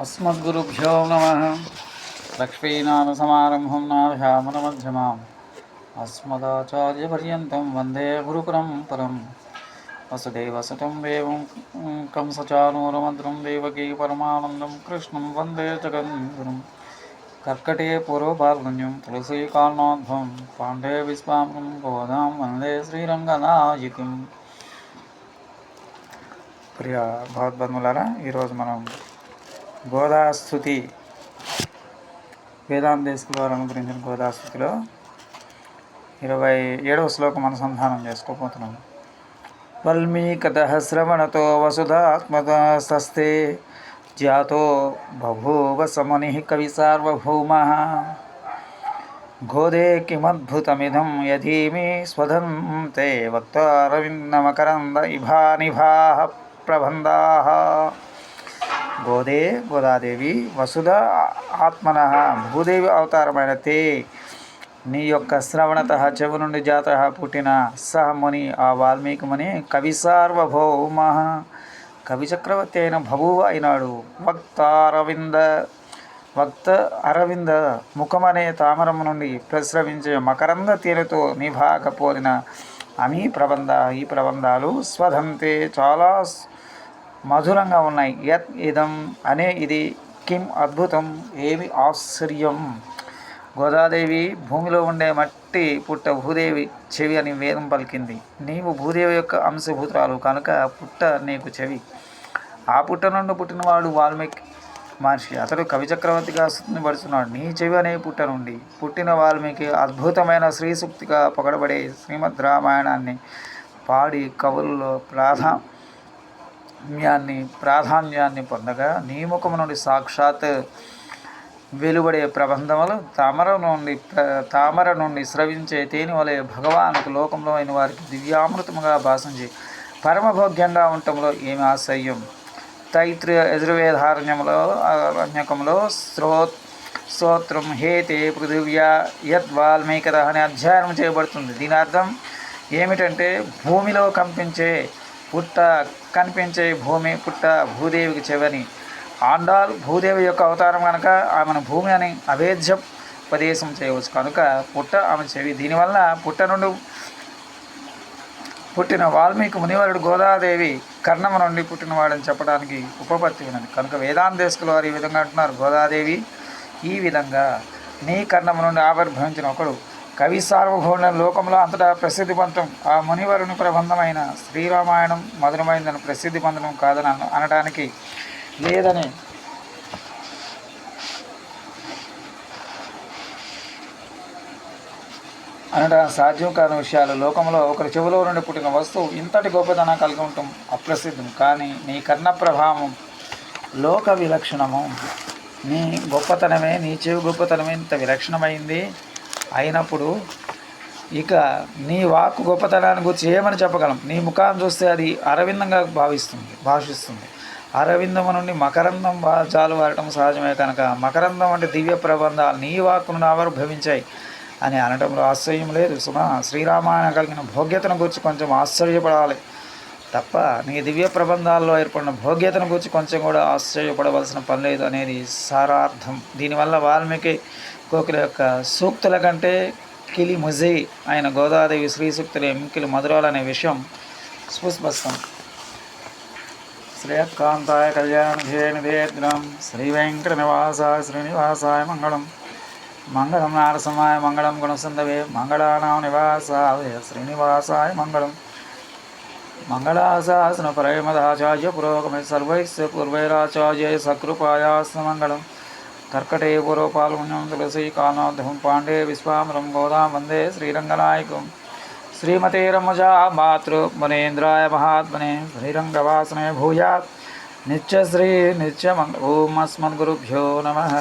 अस्मद्गुरुभ्यो नमः। लक्ष्मीनाथसमारम्भं नाथयामुनमध्यमाम् अस्मदाचार्यपर्यन्तं वन्दे गुरुपरम्परं। वसुदेवसुतं देवं कंसचानूरमन्त्रं देवकी परमानन्दं कृष्णं वन्दे जगद्गुरुं। कर्कटे पूर्वफाल्गुन्यं तुलसीकालनोद्भवं पाण्डे विश्वामं गोदां वन्दे శ్రీరంగనాయకం। ప్రియ భగవద్బంధువులారా, ఈరోజు మనం గోదాస్తుతి వేదాంత స్కూల్ వారు అనుగ్రహించిన గోదాస్తుతిలో 27వ శ్లోకం అనుసంధానం చేసుకోబోతున్నాం. వల్మీకథః శ్రవణతో వసుధాత్మతస్తే జాతో బభూవ సమనిః కవి సార్వభౌమః గోదే కిమద్భుతమిదం యధీమి స్వధంతే వక్తారవిందమకరంద ఇభానిభాః ప్రబంధాః. గోదే గోదాదేవి వసుధ ఆత్మన భూదేవి అవతారమైన తే నీ యొక్క శ్రవణత చెవు నుండి జాత పుట్టిన సహ ముని ఆ వాల్మీకి ముని కవి సార్వభౌమ కవి చక్రవర్తి అయిన బభూవ అయినాడు. వక్త అరవింద ముఖమనే తామరము నుండి ప్రస్రవించే మకరంద తేనెతో నిభాకపోలిన అమీ ప్రబంధ ఈ ప్రబంధాలు స్వధంతే చాలా మధురంగా ఉన్నాయి. యత్ ఇదం అనే ఇది కిం అద్భుతం ఏమి ఆశ్చర్యం. గోదాదేవి భూమిలో ఉండే మట్టి పుట్ట భూదేవి చెవి అని వేదం పలికింది. నీవు భూదేవి యొక్క అంశభూతురాలు కనుక పుట్ట నీకు చెవి. ఆ పుట్ట నుండి పుట్టినవాడు వాల్మీకి మహర్షి. అతడు కవి చక్రవర్తిగా స్తుతింపబడుతున్నాడు. నీ చెవి అనే పుట్ట నుండి పుట్టిన వాల్మీకి అద్భుతమైన శ్రీ సూక్తిగా పొగడబడే శ్రీమద్ రామాయణాన్ని పాడి కవుల్లో ప్రాధాన్యాన్ని పొందగా నీ ముఖము నుండి సాక్షాత్ వెలువడే ప్రబంధములు తామర నుండి స్రవించే తేనె వలె భగవానుకు లోకంలో అయిన వారికి దివ్యామృతముగా భాషించి పరమభోగ్యంగా ఉండటంలో ఏమి ఆశ్చర్యం. తైత్రీయ యజుర్వేదారణ్యకంలో స్తోత్రం హేతే పృథివ్యా యద్వాల్మీకత అనే అధ్యయనం చేయబడుతుంది. దీని అర్థం ఏమిటంటే భూమిలో కనిపించే భూమి పుట్ట భూదేవికి చెవని. ఆండాల్ భూదేవి యొక్క అవతారం కనుక ఆమెను భూమి అని అభేద్యోపదేశం చేయవచ్చు. కనుక పుట్ట ఆమె చెవి. దీనివల్ల పుట్ట నుండి పుట్టిన వాల్మీకి మునివరుడు గోదాదేవి కర్ణము నుండి పుట్టినవాడని చెప్పడానికి ఉపపత్తి ఉన్నది. కనుక వేదాంతేశకులు వారు ఈ విధంగా అంటున్నారు. గోదాదేవి ఈ విధంగా నీ కర్ణము నుండి ఆవిర్భవించిన ఒకడు కవి సార్వభౌమ లోకంలో అంతటా ప్రసిద్ధి పొందడం ఆ మునివరుని ప్రబంధమైన శ్రీరామాయణం మధురమైందని ప్రసిద్ధి పొందడం కాదని అనడానికి లేదని సాధ్యం కాని విషయాలు. లోకంలో ఒకరి చెవిలో నుండి పుట్టిన వస్తువు ఇంతటి గొప్పతనం కలిగి ఉండటం అప్రసిద్ధం. కానీ నీ కర్ణ ప్రభావం లోక విలక్షణము. నీ గొప్పతనమే నీ చెవి గొప్పతనమే ఇంత విలక్షణమైంది అయినప్పుడు ఇక నీ వాక్కు గొప్పతనాన్ని గురించి ఏమని చెప్పగలం. నీ ముఖాన్ని చూస్తే అది అరవిందంగా భాషిస్తుంది. అరవిందము నుండి మకరందం జాలు వాడటం సహజమే. కనుక మకరందం అంటే దివ్య ప్రబంధాలు నీ వాక్కు నుండి ఆవిర్భవించాయి అని అనటంలో ఆశ్చర్యం లేదు. శ్రీరామాయణ కలిగిన భోగ్యతను గురించి కొంచెం ఆశ్చర్యపడాలి తప్ప నీ దివ్య ప్రబంధాల్లో ఏర్పడిన భోగ్యతను గురించి కొంచెం కూడా ఆశ్చర్యపడవలసిన పని లేదు అనేది సారార్థం. దీనివల్ల వాల్మీకి కోకిల యొక్క సూక్తుల కంటే కిలి ముజి అయిన గోదాదేవి శ్రీ సూక్తులు ఎంకిలి మధురాలు అనే విషయం సుస్పష్టం. శ్రేయకాంతాయ కళ్యాణేద్రం శ్రీ వెంకట నివాసాయ శ్రీనివాసాయ మంగళం. మంగళం నారసింహాయ మంగళం గుణసందవే మంగళానాం నివాసాయ శ్రీనివాసాయ మంగళం. మంగళాశాసన పరమదాచార్య పురోగమే సర్వైస్య పూర్వైరాచార్య సకృపాయాస్త మంగళం. కర్కటే పూర్వపాల్గొన్యం తులసీకాలనోద్భవం పాండే విశ్వామరం గోదాం వందే శ్రీరంగనాయకం. శ్రీమతే రమజా మాతృ మునేంద్రాయ మహాత్మనే శ్రీరంగవాసనే భూయాత్ నిత్యశ్రీ నిత్యమంగళం. ఓం అస్మద్గురుభ్యో నమః.